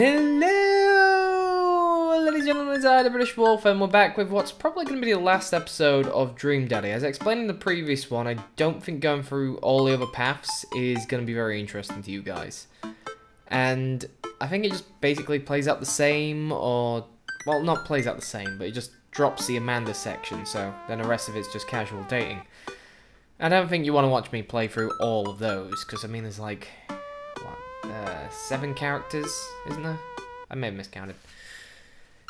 Hello, ladies and gentlemen, it's I, the British Wolf, and we're back with what's probably going to be the last episode of Dream Daddy. As I explained in the previous one, I don't think going through all the other paths is going to be very interesting to you guys. And I think it just basically plays out the same, or, well, not plays out the same, but it just drops the Amanda section, so then the rest of it's just casual dating. I don't think you want to watch me play through all of those, because, I mean, there's like, what, 7 characters, isn't there? I may have miscounted.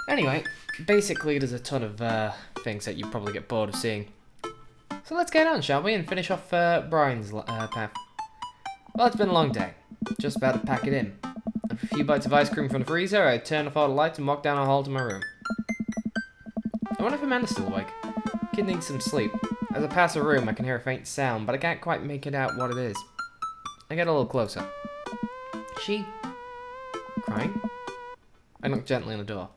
Anyway, basically there's a ton of things that you probably get bored of seeing. So let's get on, shall we, and finish off Brian's path. Well, it's been a long day. Just about to pack it in. After a few bites of ice cream from the freezer, I turn off all the lights and walk down the hall to my room. I wonder if Amanda's still awake. Kid needs some sleep. As I pass her room, I can hear a faint sound, but I can't quite make it out what it is. I get a little closer. Is she crying? I knock gently on the door.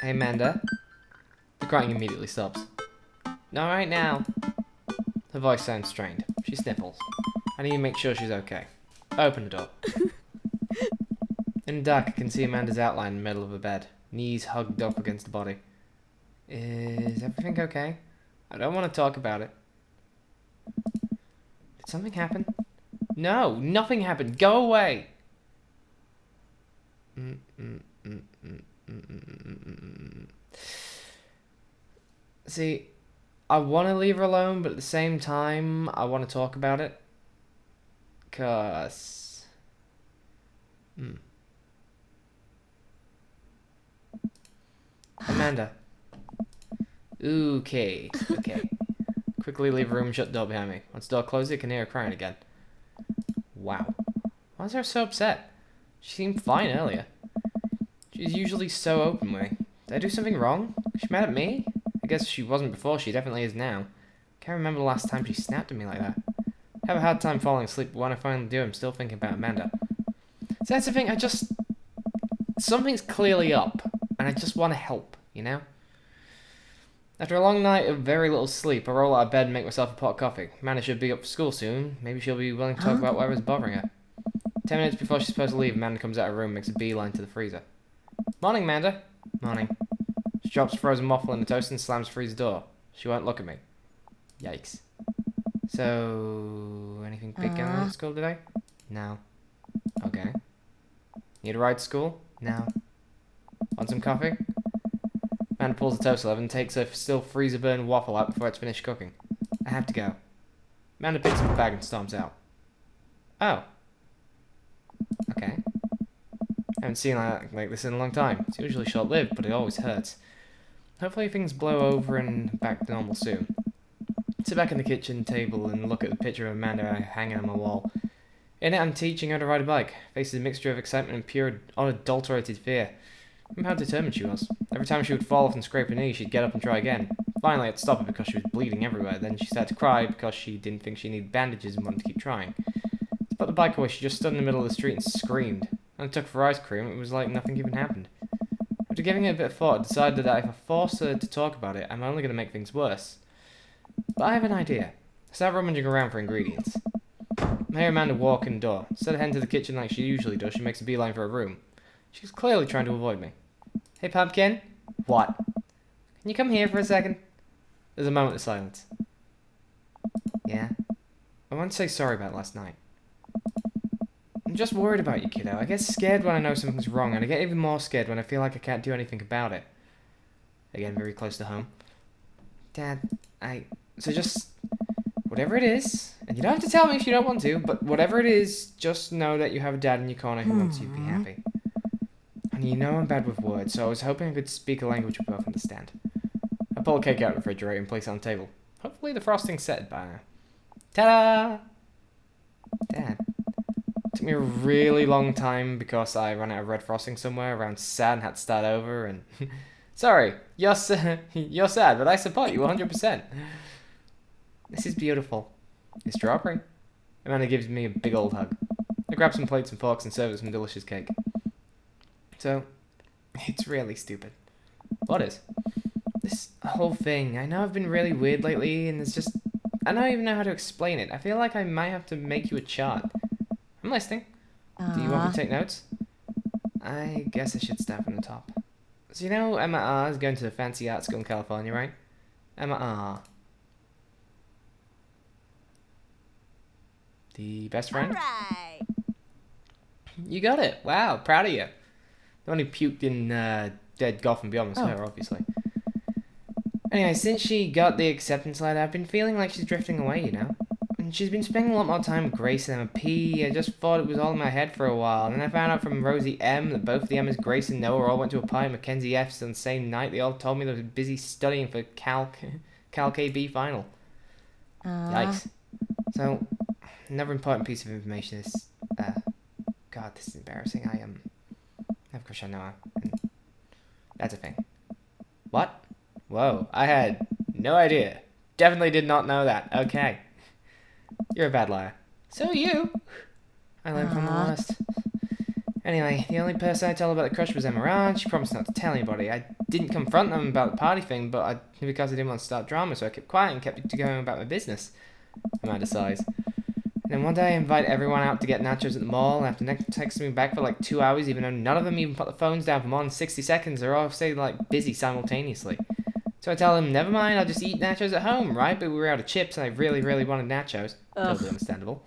Hey, Amanda. The crying immediately stops. Not right now. Her voice sounds strained. She sniffles. I need to make sure she's okay. I open the door. In the dark, I can see Amanda's outline in the middle of her bed, knees hugged up against the body. Is everything okay? I don't want to talk about it. Did something happen? No, nothing happened. Go away. See, I want to leave her alone, but at the same time, I want to talk about it. Cause... Amanda. Okay. Quickly leave the room and shut the door behind me. Once the door closes, I can hear her crying again. Wow. Why is her so upset? She seemed fine earlier. She's usually so open with me. Did I do something wrong? Is she mad at me? I guess she wasn't before, she definitely is now. Can't remember the last time she snapped at me like that. I have a hard time falling asleep, but when I finally do, I'm still thinking about Amanda. So that's the thing, something's clearly up, and I just want to help, you know? After a long night of very little sleep, I roll out of bed and make myself a pot of coffee. Amanda should be up for school soon. Maybe she'll be willing to talk about whatever's bothering her. 10 minutes before she's supposed to leave, Amanda comes out of her room and makes a beeline to the freezer. Morning, Amanda. Morning. She drops a frozen waffle in the toast and slams the freezer door. She won't look at me. Yikes. So, anything big going on at school today? No. Okay. Need a ride to school? No. Want some coffee? Amanda pulls the toaster lever and takes a still freezer-burned waffle out before it's finished cooking. I have to go. Amanda picks up the bag and storms out. Oh. Okay. I haven't seen like this in a long time. It's usually short-lived, but it always hurts. Hopefully things blow over and back to normal soon. I sit back on the kitchen table and look at the picture of Amanda hanging on my wall. In it, I'm teaching her to ride a bike. Faces a mixture of excitement and pure, unadulterated fear. Remember how determined she was. Every time she would fall off and scrape her knee, she'd get up and try again. Finally, I'd stop her because she was bleeding everywhere. Then she started to cry because she didn't think she needed bandages and wanted to keep trying. To put the bike away, she just stood in the middle of the street and screamed. When I took her for ice cream, it was like nothing even happened. After giving it a bit of thought, I decided that if I force her to talk about it, I'm only going to make things worse. But I have an idea. I start rummaging around for ingredients. I hear Amanda walk in the door. Instead of heading to the kitchen like she usually does, she makes a beeline for her room. She's clearly trying to avoid me. Hey, Pumpkin. What? Can you come here for a second? There's a moment of silence. Yeah? I want to say sorry about last night. I'm just worried about you, kiddo. I get scared when I know something's wrong, and I get even more scared when I feel like I can't do anything about it. Again, very close to home. Dad, So just... whatever it is, and you don't have to tell me if you don't want to, but whatever it is, just know that you have a dad in your corner who wants you to be happy. And you know I'm bad with words, so I was hoping I could speak a language we both understand. I pull a cake out of the refrigerator and place it on the table. Hopefully the frosting's set by now. Ta-da! Dad. It took me a really long time because I ran out of red frosting somewhere around sad and had to start over, and... Sorry, you're sad, but I support you 100%. This is beautiful. It's strawberry. Amanda gives me a big old hug. I grab some plates and forks and serve it some delicious cake. So, it's really stupid. What is? This whole thing. I know I've been really weird lately, and it's just... I don't even know how to explain it. I feel like I might have to make you a chart. I'm listening. Do you want me to take notes? I guess I should start from the top. So you know Emma R is going to the fancy art school in California, right? Emma R. The best friend? Alright. You got it. Wow, proud of you. The one who puked in Dead Golf and Beyond was her, obviously. Anyway, since she got the acceptance letter, I've been feeling like she's drifting away, you know? And she's been spending a lot more time with Grace and Emma P. I just thought it was all in my head for a while. And then I found out from Rosie M that both the Emmas, Grace and Noah, all went to a party at Mackenzie F's on the same night. They all told me they were busy studying for Cal KB final. Yikes. So, another important piece of information is... God, this is embarrassing. I have a crush on Noah. And that's a thing. What? Whoa, I had no idea. Definitely did not know that. Okay. You're a bad liar. So are you. I learned from the worst. Anyway, the only person I told about the crush was Emma Rand. She promised not to tell anybody. I didn't confront them about the party thing, because I didn't want to start drama, so I kept quiet and kept going about my business. Amanda sighs. And then one day I invite everyone out to get nachos at the mall, and after texting me back for like 2 hours, even though none of them even put the phones down for more than 60 seconds, they're all say like busy simultaneously. So I tell them, never mind, I'll just eat nachos at home, right? But we were out of chips and I really, really wanted nachos. Totally understandable.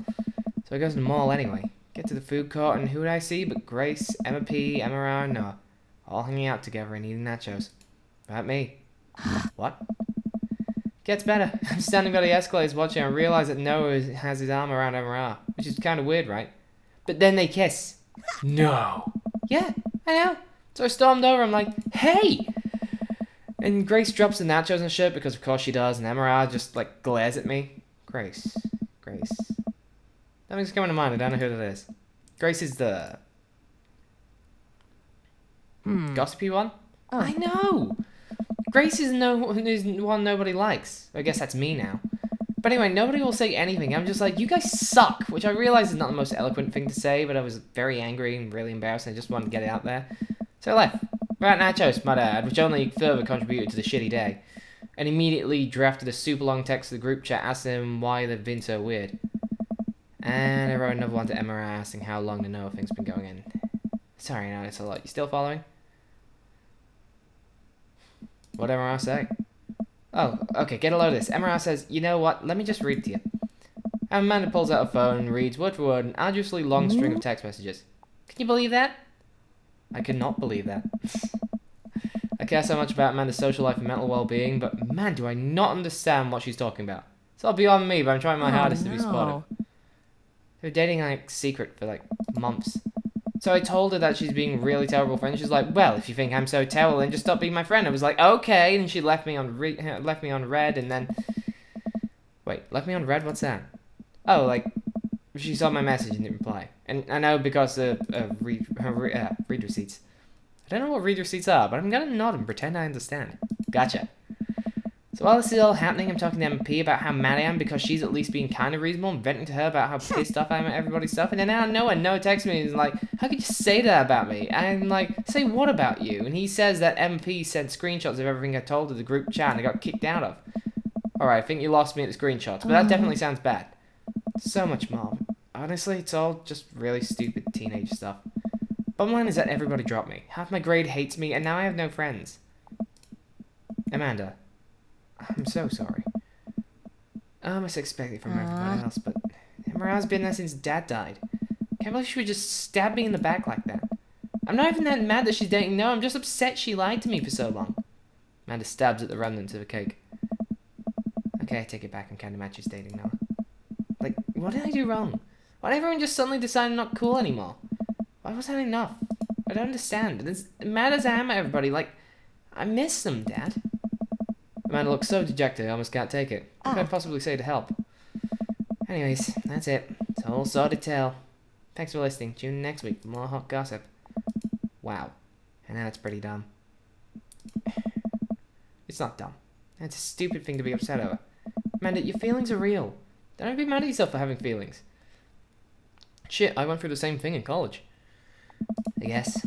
So I go to the mall anyway. Get to the food court and who would I see but Grace, Emma P, Emma R, and Noah. All hanging out together and eating nachos. About me. What? Gets better. I'm standing by the escalators watching and I realize that Noah has his arm around Emma R. Which is kind of weird, right? But then they kiss. No. Yeah, I know. So I stormed over, I'm like, hey! And Grace drops the nachos and shit, because of course she does, and Emma R just, like, glares at me. Grace. Nothing's coming to mind, I don't know who that is. Grace is the... gossipy one? Oh. I know! Grace is one nobody likes. I guess that's me now. But anyway, nobody will say anything. I'm just like, you guys suck! Which I realize is not the most eloquent thing to say, but I was very angry and really embarrassed, and I just wanted to get it out there. So I left. About nachos, my dad, which only further contributed to the shitty day. And immediately drafted a super long text to the group chat asking them why they've been so weird. And I wrote another one to Emma asking how long the Noah thing's been going in. Sorry, no, it's a lot. You still following? What'd Emma say? Oh, okay, get a load of this. Emma says, you know what, let me just read it to you. And Amanda pulls out her phone and reads word for word an arduously long string of text messages. Can you believe that? I cannot believe that. I care so much about Amanda's social life and mental well-being, but man, do I not understand what she's talking about. It's all beyond me, but I'm trying my hardest to be supportive. They were dating like secret for like months. So I told her that she's being really terrible friend. She's like, well, if you think I'm so terrible, then just stop being my friend. I was like, okay, and she left me on red, and then... Wait, left me on red? What's that? Oh, like, she saw my message and didn't reply. And I know because of read receipts. I don't know what read receipts are, but I'm gonna nod and pretend I understand. Gotcha. So while this is all happening, I'm talking to MP about how mad I am because she's at least being kind of reasonable and venting to her about how pissed off I am at everybody's stuff. And then out of nowhere, Noah texts me and is like, how could you say that about me? And I'm like, say what about you? And he says that MP sent screenshots of everything I told to the group chat and I got kicked out of. Alright, I think you lost me at the screenshots, but that definitely sounds bad. So much more. Honestly, it's all just really stupid teenage stuff. Bottom line is that everybody dropped me. Half my grade hates me, and now I have no friends. Amanda. I'm so sorry. I must expect it from everybody else, but Emma's been there since Dad died. Can't believe she would just stab me in the back like that. I'm not even that mad that she's dating Noah, I'm just upset she lied to me for so long. Amanda stabs at the remnants of a cake. Okay, I take it back, I'm kinda mad she's dating Noah. Like, what did I do wrong? Why did everyone just suddenly decide I'm not cool anymore? Why was that enough? I don't understand. As mad as I am at everybody, like, I miss them, Dad. Amanda looks so dejected I almost can't take it. What could I possibly say to help? Anyways, that's it. It's all sorted tale. Thanks for listening. Tune in next week for more hot gossip. Wow. And now it's pretty dumb. It's not dumb. It's a stupid thing to be upset over. Amanda, your feelings are real. Don't be mad at yourself for having feelings. Shit, I went through the same thing in college. I guess.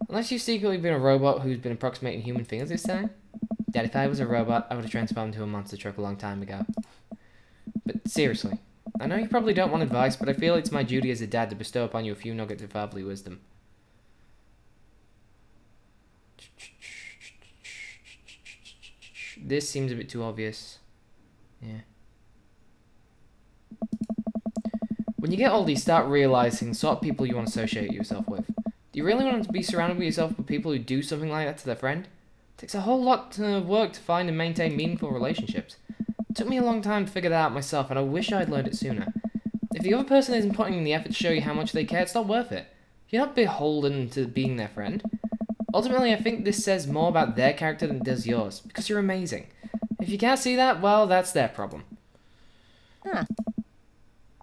Unless you've secretly been a robot who's been approximating human fingers this time. Dad, if I was a robot, I would have transformed into a monster truck a long time ago. But seriously, I know you probably don't want advice, but I feel it's my duty as a dad to bestow upon you a few nuggets of fatherly wisdom. This seems a bit too obvious. Yeah. When you get older, you start realizing the sort of people you want to associate yourself with. Do you really want to be surrounded with yourself with people who do something like that to their friend? It takes a whole lot of work to find and maintain meaningful relationships. It took me a long time to figure that out myself, and I wish I'd learned it sooner. If the other person isn't putting in the effort to show you how much they care, it's not worth it. You're not beholden to being their friend. Ultimately, I think this says more about their character than it does yours, because you're amazing. If you can't see that, well, that's their problem. Huh.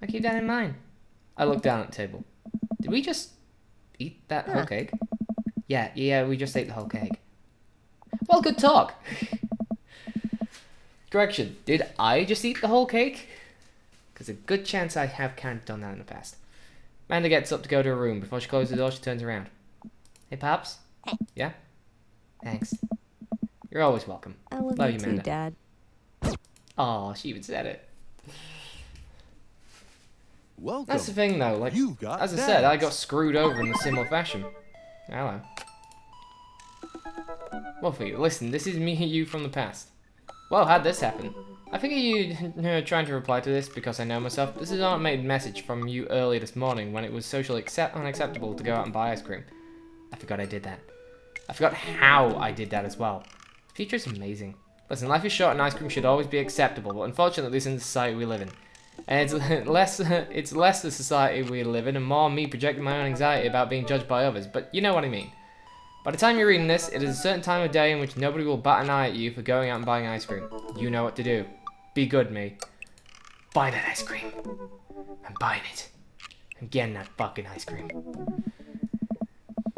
I keep that in mind. I look down at the table. Did we just eat that whole cake? Yeah, we just ate the whole cake. Well, good talk. Correction, did I just eat the whole cake? Because a good chance I have kind of done that in the past. Amanda gets up to go to her room. Before she closes the door, she turns around. Hey, Pops? Hey. Yeah? Thanks. You're always welcome. I love Love you you, too, Amanda. Dad. Aw, she even said it. Welcome. That's the thing, though. Like, You've got as I said, I got dads. screwed over in a similar fashion. Hello. Well, for you. Listen, this is me and you from the past. Well, how'd this happen? I figure you trying to reply to this because I know myself. This is an automated message from you earlier this morning when it was socially unacceptable to go out and buy ice cream. I forgot I did that. I forgot how I did that as well. Future is amazing. Listen, life is short and ice cream should always be acceptable, but unfortunately this isn't the society we live in. And it's less the society we live in and more me projecting my own anxiety about being judged by others, but you know what I mean. By the time you're reading this, it is a certain time of day in which nobody will bat an eye at you for going out and buying ice cream. You know what to do. Be good, me. Buy that ice cream. I'm buying it. I'm getting that fucking ice cream.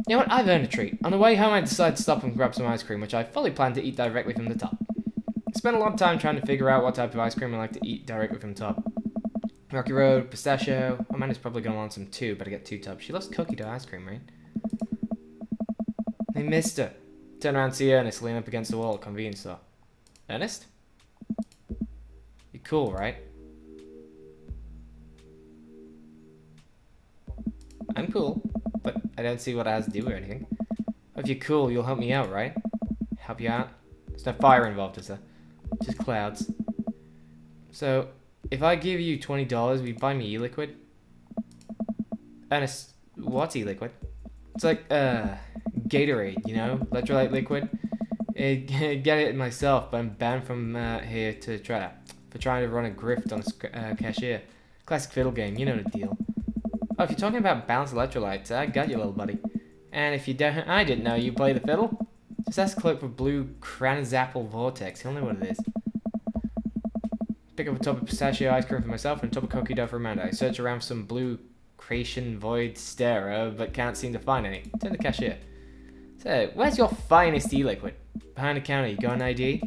You know what? I've earned a treat. On the way home, I decided to stop and grab some ice cream, which I fully planned to eat directly from the top. I spent a lot of time trying to figure out what type of ice cream I like to eat directly from the top. Rocky Road, pistachio. Amanda's probably going to want some too, but I get 2 tubs. She loves cookie dough ice cream, right? Hey, mister. Turn around and see Ernest leaning up against the wall at the convenience store. Ernest? You're cool, right? I'm cool, but I don't see what it has to do with anything. If you're cool, you'll help me out, right? Help you out? There's no fire involved, is there? Just clouds. So, if I give you $20, will you buy me e-liquid? Ernest, what's e-liquid? It's like, Gatorade, you know? Electrolyte liquid. I'd get it myself, but I'm banned from here for trying to run a grift on a cashier. Classic fiddle game, you know the deal. Oh, if you're talking about balanced electrolytes, I got you, little buddy. And if you don't, I didn't know you play the fiddle. Just ask Clerk for blue Cranazapple Vortex. He'll know what it is. Pick up a tub of pistachio ice cream for myself and a tub of cookie dough for Amanda. I search around for some blue Creation Void Stera, but can't seem to find any. Turn to the cashier. So, where's your finest e-liquid? Behind the counter, you got an ID?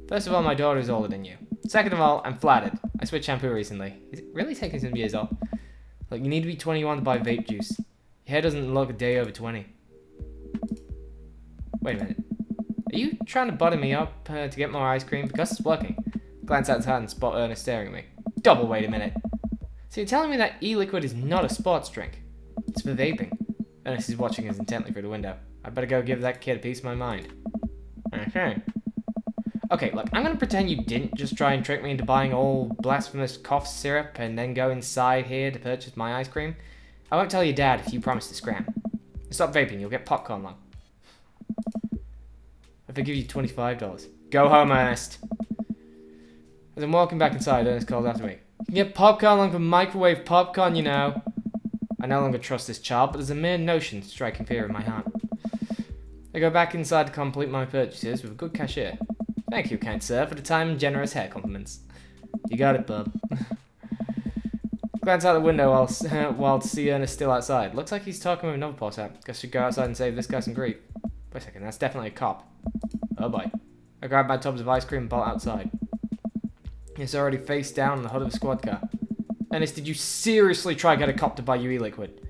First of all, my daughter is older than you. Second of all, I'm flattered. I switched shampoo recently. Is it really taking some years off? Look, you need to be 21 to buy vape juice. Your hair doesn't look a day over 20. Wait a minute. Are you trying to butter me up to get more ice cream? Because it's working. Glance outside and spot Ernest staring at me. Double wait a minute. So you're telling me that e-liquid is not a sports drink? It's for vaping. Ernest is watching us intently through the window. I better go give that kid a piece of my mind. Okay, look, I'm gonna pretend you didn't just try and trick me into buying all blasphemous cough syrup and then go inside here to purchase my ice cream. I won't tell your dad if you promise to scram. Stop vaping, you'll get popcorn lung. If I give you $25. Go home, Ernest. As I'm walking back inside, Ernest calls after me. You can get popcorn lung from microwave popcorn, you know. I no longer trust this child, but there's a mere notion striking fear in my heart. I go back inside to complete my purchases with a good cashier. Thank you, kind sir, for the time and generous hair compliments. You got it, bub. Glance out the window while see Ernest still outside. Looks like he's talking with another potter. Guess I should go outside and save this guy some grief. Wait a second, that's definitely a cop. Oh boy. I grab my tubs of ice cream and bolt outside. He's already face down in the hood of a squad car. Ernest, did you seriously try to get a cop to buy you e-liquid?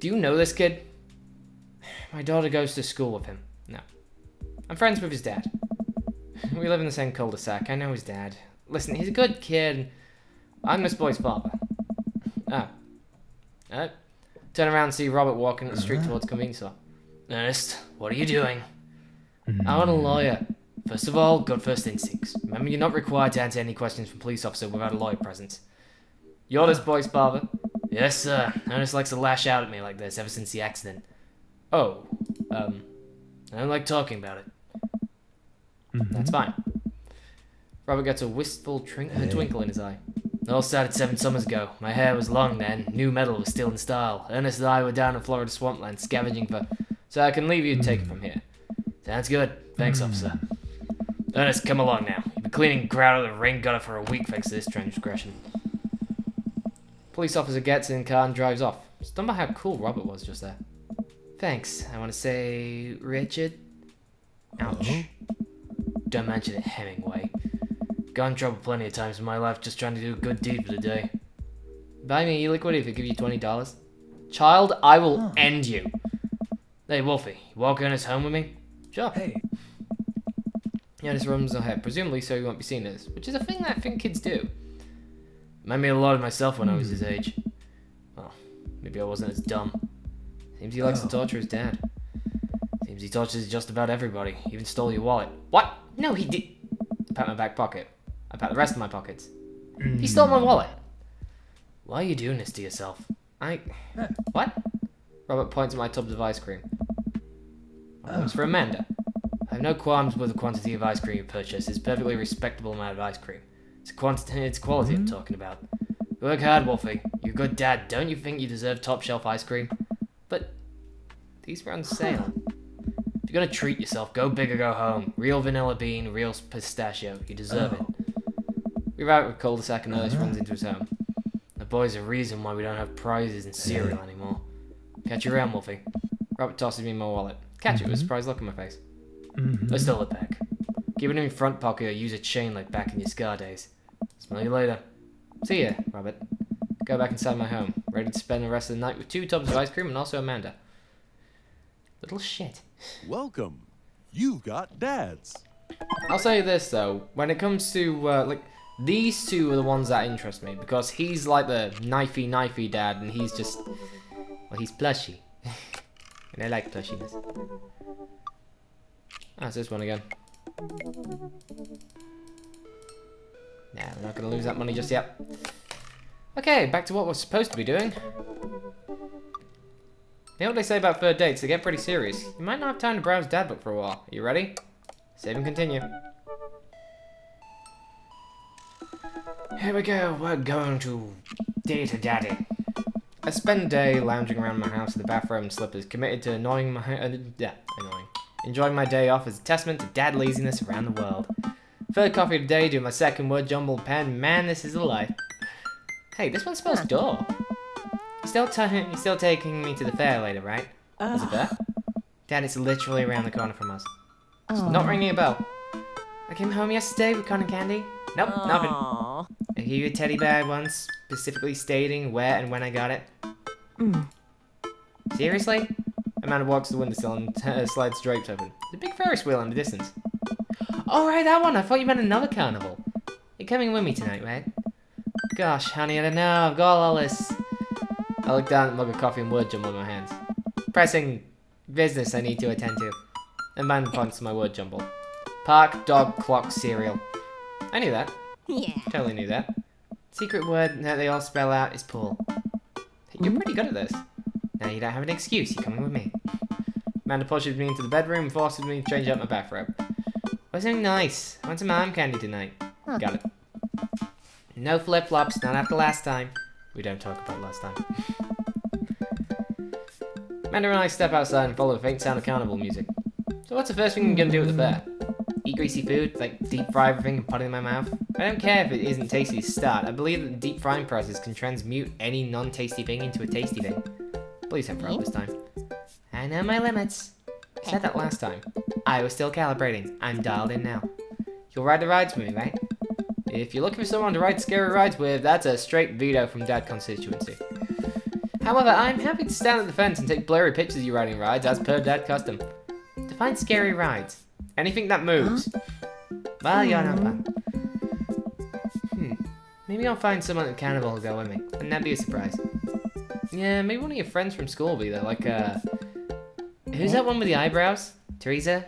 Do you know this kid? My daughter goes to school with him. No. I'm friends with his dad. We live in the same cul-de-sac. I know his dad. Listen, he's a good kid. I'm this boy's father. Oh. Turn around and see Robert walking up the street towards the convenience store. Ernest, what are you doing? I want a lawyer. First of all, good first instincts. Remember, you're not required to answer any questions from police officer without a lawyer present. You're this boy's father? Yes, sir. Ernest likes to lash out at me like this ever since the accident. Oh, I don't like talking about it. That's fine. Robert gets a wistful twinkle in his eye. It all started 7 summers ago. My hair was long then. New metal was still in style. Ernest and I were down in Florida swampland scavenging for... So I can leave you to take it from here. Sounds good. Thanks, officer. Ernest, come along now. You've been cleaning grout out of the rain gutter for a week thanks to this transgression. Police officer gets in the car and drives off. Stunned by how cool Robert was just there. Thanks. I want to say... Richard? Ouch. Don't mention it, Hemingway. Got in trouble plenty of times in my life just trying to do a good deed for the day. Buy me e-liquid if I give you $20. Child, I will end you. Hey, Wolfie, you walk Ernest home with me? Sure. Hey. Ernest runs ahead, presumably so he won't be seen as, which is a thing that I think kids do. Reminded me a lot of myself when I was his age. Well, maybe I wasn't as dumb. Seems he likes to torture his dad. Seems he tortures just about everybody. Even stole your wallet. What? No, he did. I pat my back pocket. I pat the rest of my pockets. He stole my wallet. Why are you doing this to yourself? What? Robert points at my tubs of ice cream. It was for Amanda. I have no qualms with the quantity of ice cream you purchase. It's a perfectly respectable amount of ice cream. It's quality I'm talking about. Work hard, Wolfie. You're a good dad. Don't you think you deserve top shelf ice cream? But these were on sale. If you're gonna treat yourself, go big or go home. Real vanilla bean, real pistachio. You deserve it. We arrive at a cul-de-sac and Ernest runs into his home. The boy's a reason why we don't have prizes and cereal anymore. Catch you around, Wolfie. Robert tosses me my wallet. Catch it with a surprised look on my face. Let's still it back. Keep it in your front pocket or use a chain like back in your scar days. Smell you later. See ya, Robert. Go back inside my home, ready to spend the rest of the night with 2 tubs of ice cream and also Amanda. Little shit. Welcome. You've got dads. I'll say this though, when it comes to like these 2 are the ones that interest me because he's like the knifey dad and he's just, well, he's plushy. And I like plushiness. That's this one again. Nah, we're not gonna lose that money just yet. Okay, back to what we're supposed to be doing. You know what they say about 3rd dates? They get pretty serious. You might not have time to browse dad book for a while. Are you ready? Save and continue. Here we go. We're going to date a daddy. I spend the day lounging around my house in the bathrobe and slippers, committed to enjoying my day off as a testament to dad laziness around the world. 3rd coffee of the day, doing my 2nd word jumble pen. Man, this is a life. Hey, this one spells door. You're still taking me to the fair later, right? Was it there? Dad, it's literally around the corner from us. It's not ringing a bell. I came home yesterday with cotton candy. Nope, nothing. I gave you a teddy bear once, specifically stating where and when I got it. Seriously? Amanda walks to the windowsill and slides drapes open. There's a big Ferris wheel in the distance. Oh, right, that one. I thought you meant another carnival. You're coming with me tonight, right? Gosh, honey, I don't know. I've got all this. I look down at the mug of coffee and word jumble in my hands. Pressing business I need to attend to. Amanda points to my word jumble. Park, dog, clock, cereal. I knew that. Yeah. Totally knew that. Secret word that they all spell out is pool. You're pretty good at this. Now you don't have an excuse. You're coming with me. Amanda pushes me into the bedroom and forces me to change out my bathrobe. What's something nice? I want some arm candy tonight. Got it. No flip-flops, not after last time. We don't talk about last time. Amanda and I step outside and follow the faint sound of carnival music. So what's the first thing you're gonna do at the fair? Eat greasy food, like deep fry everything and put it in my mouth? I don't care if it isn't tasty to start. I believe that the deep frying process can transmute any non-tasty thing into a tasty thing. Please don't throw up this time. I know my limits. I said that last time. I was still calibrating. I'm dialed in now. You'll ride the rides with me, right? If you're looking for someone to ride scary rides with, that's a straight veto from Dad constituency. However, I'm happy to stand at the fence and take blurry pictures of you riding rides as per Dad custom. Define scary rides. Anything that moves. Well, you're not fun. Maybe I'll find someone at the carnival to go with me. Wouldn't that be a surprise? Yeah, maybe one of your friends from school will be there, like, Who's that one with the eyebrows? Teresa?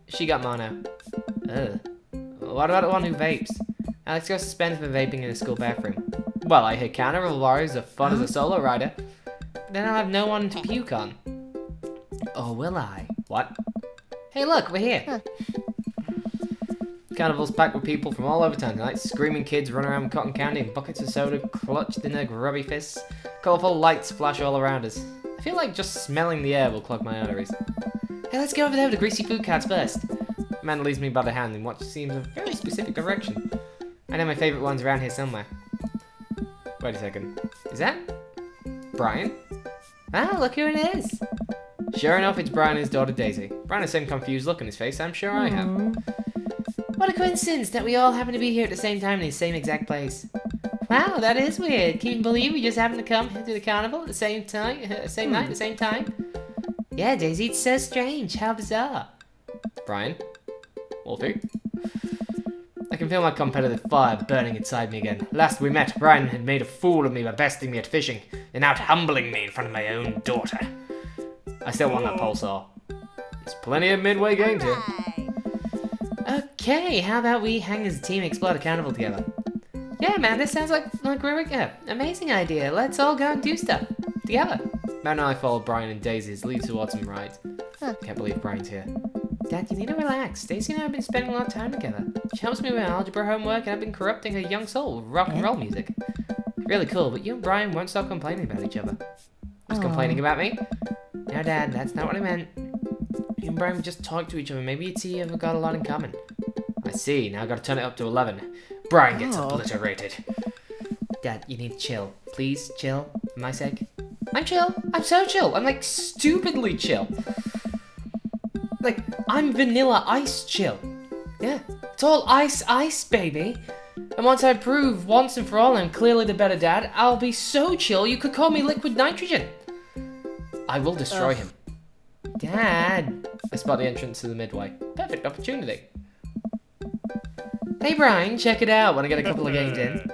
She got mono. Ugh. What about the one who vapes? Alex got suspended for vaping in the school bathroom. Well, I hear carnival bars are fun as a solo rider. But then I'll have no one to puke on. Or will I? What? Hey look, we're here. Carnival's packed with people from all over town tonight. Screaming kids run around with cotton candy and buckets of soda clutched in their grubby fists. Colourful lights flash all around us. I feel like just smelling the air will clog my arteries. Hey, let's go over there with the greasy food carts first. The man leads me by the hand in what seems a very specific direction. I know my favourite one's around here somewhere. Wait a second. Is that Brian? Ah, look who it is. Sure enough, it's Brian and his daughter Daisy. Brian has the same confused look on his face, I'm sure I have. What a coincidence that we all happen to be here at the same time in the same exact place. Wow, that is weird. Can you believe we just happened to come to the carnival at the same time, same night, at the same time? Yeah, Daisy, it's so strange. How bizarre. Brian? Wolfie? I can feel my competitive fire burning inside me again. Last we met, Brian had made a fool of me by besting me at fishing, and out humbling me in front of my own daughter. I still want that pole saw. There's plenty of midway games here. Okay, how about we hang as a team and explore the carnival together? Yeah, man, this sounds like a amazing idea. Let's all go and do stuff together. Matt and I followed Brian and Daisy's lead towards some rides. I can't believe Brian's here. Dad, you need to relax. Daisy and I have been spending a lot of time together. She helps me with algebra homework, and I've been corrupting her young soul with rock and roll music. Really cool, but you and Brian won't stop complaining about each other. Just complaining about me? No, Dad, that's not what I meant. You and Brian just talk to each other. Maybe you'd see you've got a lot in common. I see. Now I've got to turn it up to 11. Brian gets obliterated. Dad, you need to chill. Please, chill. For my sake. I'm chill. I'm so chill. I'm like stupidly chill. Like, I'm vanilla ice chill. Yeah. It's all ice, baby. And once I prove once and for all I'm clearly the better dad, I'll be so chill you could call me liquid nitrogen. I will destroy him. Dad. I spot the entrance to the midway. Perfect opportunity. Hey Brian, check it out. Want to get a couple of games in?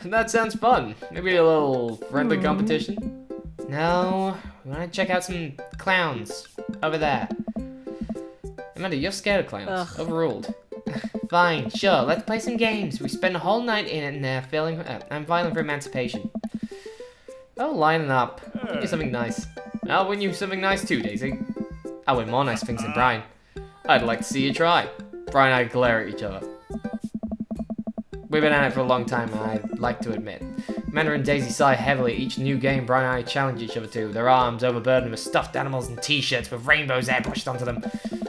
That sounds fun. Maybe a little friendly competition? No, we want to check out some clowns over there. Amanda, you're scared of clowns. Overruled. Fine, sure, let's play some games. We spend a whole night in there feeling. I'm filing for emancipation. Oh, lining up. Give you something nice. I'll win you something nice too, Daisy. I'll win more nice things than Brian. I'd like to see you try. Brian and I glare at each other. We've been at it for a long time, I'd like to admit. Amanda and Daisy sigh heavily at each new game Brian and I challenge each other to, their arms overburdened with stuffed animals and t-shirts with rainbows airbrushed onto them.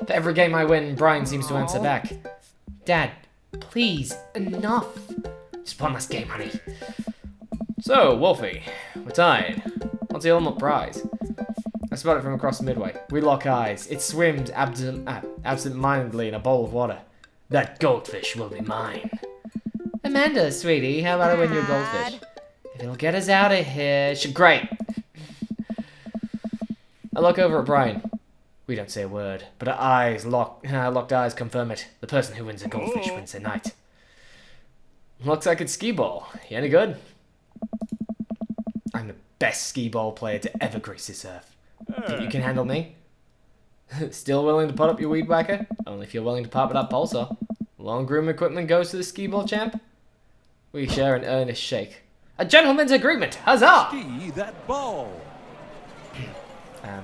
For every game I win, Brian seems to answer back. Dad, please, enough. Just one last game, honey. So, Wolfie, we're tied. What's the ultimate prize? I spot it from across the midway. We lock eyes. It swims absent-mindedly in a bowl of water. That goldfish will be mine. Amanda, sweetie, how about I win you a goldfish? If it'll get us out of here... Great! I look over at Brian. We don't say a word, but our eyes locked eyes confirm it. The person who wins a goldfish wins the night. Looks like it's skee ball. You any good? I'm the best skee ball player to ever grace this earth. Think you can handle me? Still willing to put up your weed whacker? Only if you're willing to part with that pole saw. Long groom equipment goes to the skee ball champ? We share an earnest shake. A gentleman's agreement! Huzzah! Ski that ball. Ow.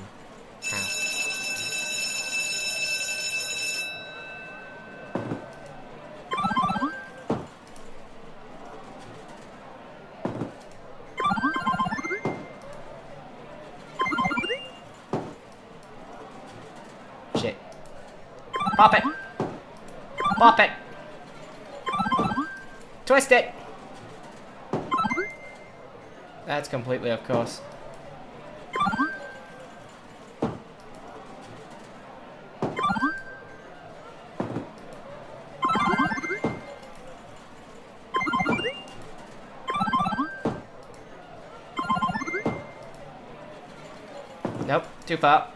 Shit. Pop it! Pop it! Twist it! That's completely off course. Nope, too far.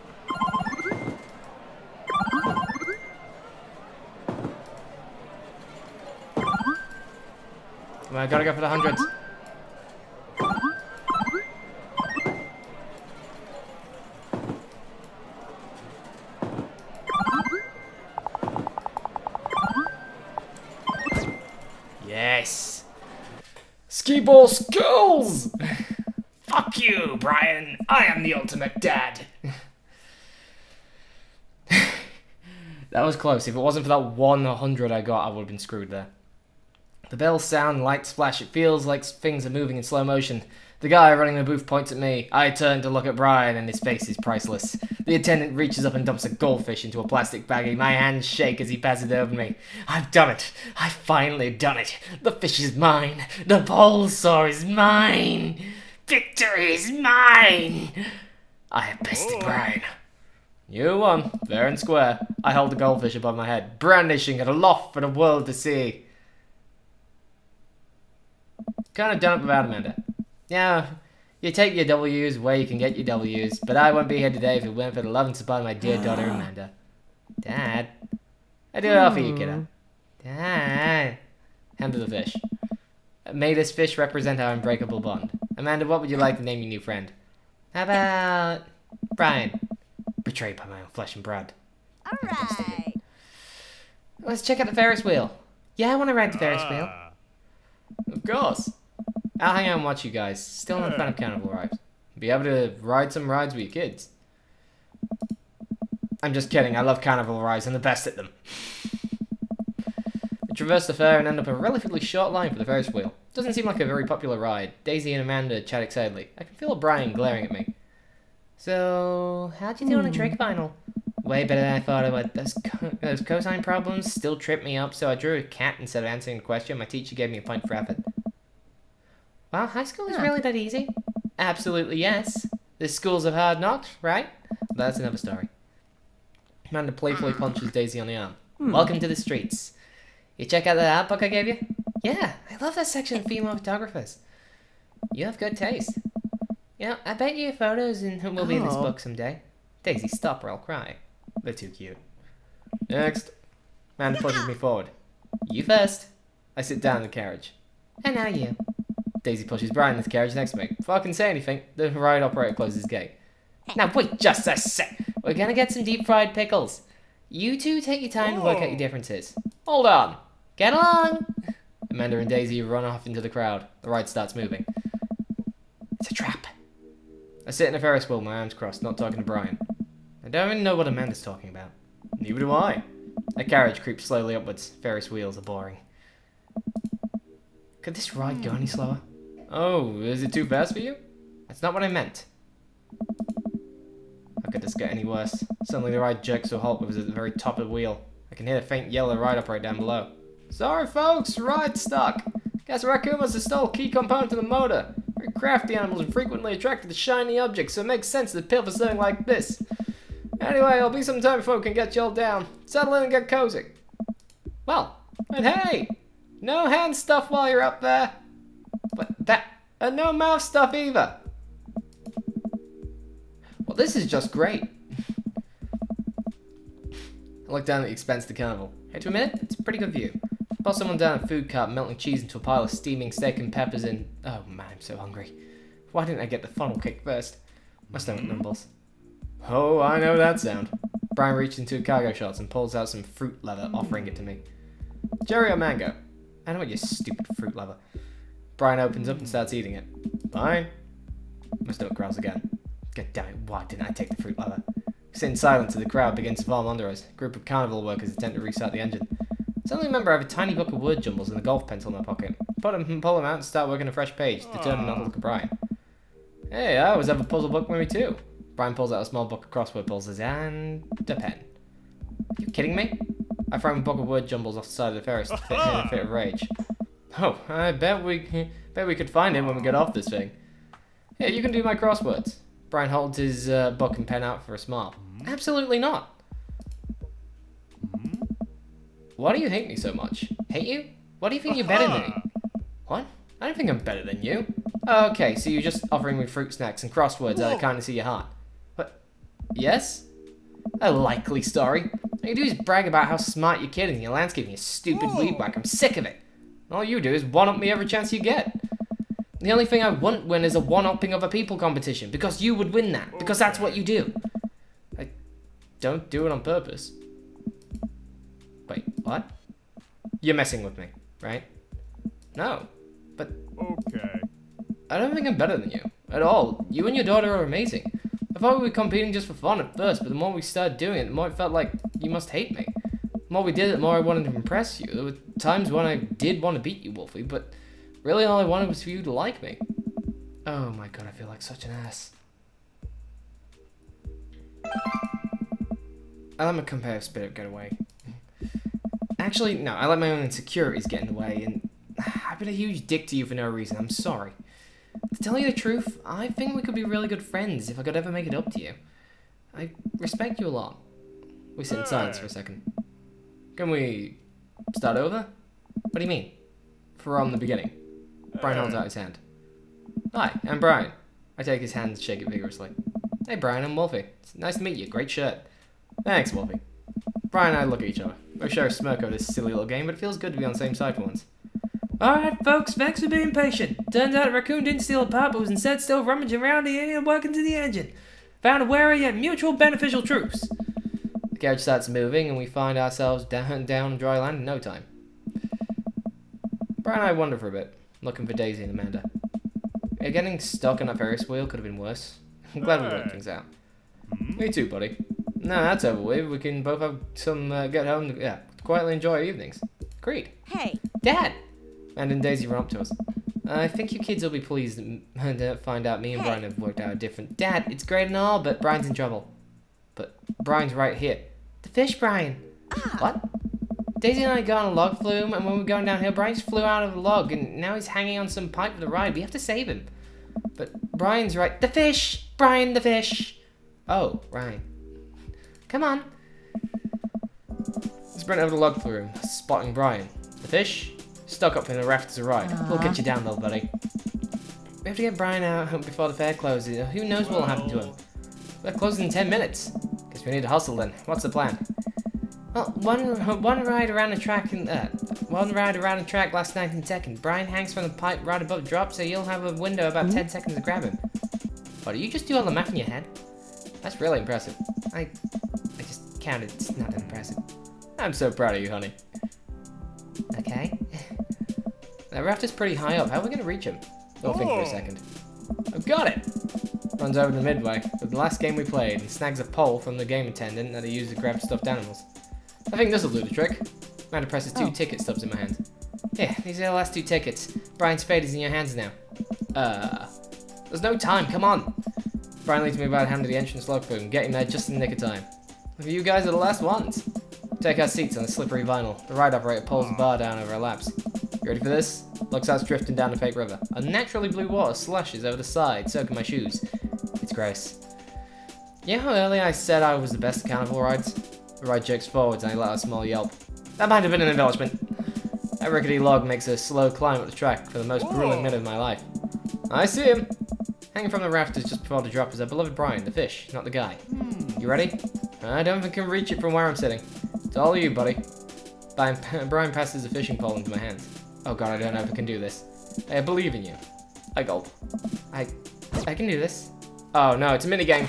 Well, I gotta go for the hundreds. Skee-ball skills! Fuck you, Brian. I am the ultimate dad. That was close. If it wasn't for that 100 I got, I would have been screwed there. The bells sound, lights flash. It feels like things are moving in slow motion. The guy running the booth points at me. I turn to look at Brian, and his face is priceless. The attendant reaches up and dumps a goldfish into a plastic baggie. My hands shake as he passes it over me. I've done it. I've finally done it. The fish is mine. The pole saw is mine. Victory is mine. I have bested Brian. You won, fair and square. I hold the goldfish above my head, brandishing it aloft for the world to see. Kind of done it without Amanda. Yeah, you take your W's where you can get your W's, but I won't be here today if it weren't for the love and support of my dear daughter Amanda. Dad, I do it all for you, kiddo. Dad. Hand to the fish. May this fish represent our unbreakable bond. Amanda, what would you like to name your new friend? How about Brian? Betrayed by my own flesh and blood. Alright. Let's check out the Ferris wheel. Yeah, I want to ride the Ferris wheel. Of course. I'll hang out and watch you guys. Still not a fan of carnival rides. Be able to ride some rides with your kids. I'm just kidding. I love carnival rides. I'm the best at them. We traverse the fair and end up a relatively short line for the Ferris wheel. Doesn't seem like a very popular ride. Daisy and Amanda chat excitedly. I can feel Brian glaring at me. So, how'd you do on the trick final? Way better than I thought it would. Those cosine problems still trip me up, so I drew a cat instead of answering the question. My teacher gave me a point for effort. Wow, high school is really that easy? Absolutely yes. This school's of hard knocks, right? But that's another story. Amanda playfully punches Daisy on the arm. Welcome to the streets. You check out that art book I gave you? Yeah, I love that section of female photographers. You have good taste. You know, I bet your photos will be in this book someday. Daisy, stop or I'll cry. They're too cute. Next. Amanda pushes me forward. You first. I sit down in the carriage. And now you. Daisy pushes Brian in the carriage next to me. Before I can say anything, the ride operator closes his gate. Now wait just a sec. We're gonna get some deep fried pickles. You two take your time to work out your differences. Hold on. Get along. Amanda and Daisy run off into the crowd. The ride starts moving. It's a trap. I sit in a Ferris wheel, my arms crossed, not talking to Brian. I don't even know what Amanda's talking about. Neither do I. A carriage creeps slowly upwards. Ferris wheels are boring. Could this ride go any slower? Oh, is it too fast for you? That's not what I meant. How could this get any worse? Suddenly the ride jerks to a halt with us at the very top of the wheel. I can hear the faint yell of the ride operator down below. Sorry folks, ride's stuck. Guess a raccoon must have stole a key component to the motor. Very crafty animals are frequently attracted to shiny objects, so it makes sense to peel for something like this. Anyway, it'll be some time before we can get you all down. Settle in and get cozy. Well, and hey! No hand stuff while you're up there. And no mouth stuff either. Well, this is just great. I look down at the expense of the carnival. Hey, to a minute, it's a pretty good view. Put someone down a food cart melting cheese into a pile of steaming steak and peppers in... Oh man, I'm so hungry. Why didn't I get the funnel cake first? My stomach mumbles. Oh, I know that sound. Brian reaches into cargo shorts and pulls out some fruit leather, offering it to me. Cherry or mango? I know what, you stupid fruit leather. Brian opens up and starts eating it. Fine. My stomach growls again. God damn it, why didn't I take the fruit leather? We sit in silence as the crowd begins to form under us. A group of carnival workers attempt to restart the engine. Suddenly remember I have a tiny book of word jumbles and a golf pencil in my pocket. Pull them out and start working a fresh page, determined not to look at Brian. Hey, I always have a puzzle book with me too. Brian pulls out a small book of crossword puzzles and a pen. Are you kidding me? I throw a book of word jumbles off the side of the Ferris to fit in a fit of rage. Oh, I bet we could find him when we get off this thing. Here, you can do my crosswords. Brian holds his book and pen out for a smile. Absolutely not. Why do you hate me so much? Hate you? Why do you think you're better than me? What? I don't think I'm better than you. Oh, okay, so you're just offering me fruit snacks and crosswords out of kindness of your heart. What? Yes? A likely story. All you do is brag about how smart your kid is and your landscaping, you stupid weed whack. I'm sick of it. All you do is one-up me every chance you get. The only thing I wouldn't win is a one-upping of a people competition, because you would win that, because that's what you do. I don't do it on purpose. Wait, what? You're messing with me, right? No, but... Okay. I don't think I'm better than you. At all. You and your daughter are amazing. I thought we were competing just for fun at first, but the more we started doing it, the more it felt like you must hate me. The more we did it, the more I wanted to impress you. There were times when I did want to beat you, Wolfie, but really all I wanted was for you to like me. Oh my god, I feel like such an ass. I let my competitive spirit get away. Actually, no, I let my own insecurities get in the way, and I've been a huge dick to you for no reason. I'm sorry. To tell you the truth, I think we could be really good friends if I could ever make it up to you. I respect you a lot. We sit in silence for a second. Can we start over? What do you mean? From the beginning. Brian holds out his hand. Hi, I'm Brian. I take his hand and shake it vigorously. Hey Brian, I'm Wolfie. It's nice to meet you. Great shirt. Thanks, Wolfie. Brian and I look at each other. We share a smirk over this silly little game, but it feels good to be on the same side for once. Alright, folks, thanks for being patient. Turns out the raccoon didn't steal a part, but was instead still rummaging around here and working to the engine. Found a wary yet mutual beneficial truce. The carriage starts moving, and we find ourselves down on dry land in no time. Brian and I wander for a bit, looking for Daisy and Amanda. Getting stuck on a Ferris wheel could have been worse. I'm glad we worked things out. Me too, buddy. Now that's over with, we can both have some get home to quietly enjoy our evenings. Agreed. Hey. Dad! Amanda and Daisy run up to us. I think you kids will be pleased to find out me and Brian have worked out a different... Dad, it's great and all, but Brian's in trouble. But Brian's right here. The fish, Brian. What? Daisy and I got on a log flume, and when we were going downhill, Brian just flew out of the log, and now he's hanging on some pipe for the ride. We have to save him. But Brian's right. The fish! Brian, the fish! Oh, Ryan. Come on. Sprint over the log flume, spotting Brian. The fish? Stuck up in the raft as a ride. We'll get you down, little buddy. We have to get Brian out before the fair closes. Who knows what will happen to him? We're closing in 10 minutes. Guess we need to hustle then. What's the plan? Well, one ride around the track last 19 seconds. Brian hangs from the pipe right above the drop, so you'll have a window about 10 seconds to grab him. What, do you just do all the math in your head? That's really impressive. I just counted. It's not that impressive. I'm so proud of you, honey. Okay. That raft is pretty high up. How are we going to reach him? Don't think for a second. I've got it! Runs over to Midway with the last game we played and snags a pole from the game attendant that he used to grab stuffed animals. I think this'll do the trick. Amanda presses 2 ticket stubs in my hand. Here, these are the last 2 tickets. Brian's fate is in your hands now. There's no time, come on! Brian leads me by the hand to the entrance log flume, getting there just in the nick of time. Look, you guys are the last ones. Take our seats on the slippery vinyl. The ride operator pulls the bar down over our laps. You ready for this? Looks out drifting down the fake river. Unnaturally blue water slushes over the side, soaking my shoes. It's gross. You know how earlier I said I was the best at carnival rides? The ride jerks forwards and I let out a small yelp. That might have been an embellishment. That rickety log makes a slow climb up the track for the most grueling minute of my life. I see him! Hanging from the rafters just before the drop is our beloved Brian, the fish, not the guy. You ready? I don't think I can reach it from where I'm sitting. It's all you, buddy. Brian passes the fishing pole into my hands. Oh god, I don't know if I can do this. I believe in you. I gulp. I can do this. Oh no, it's a minigame.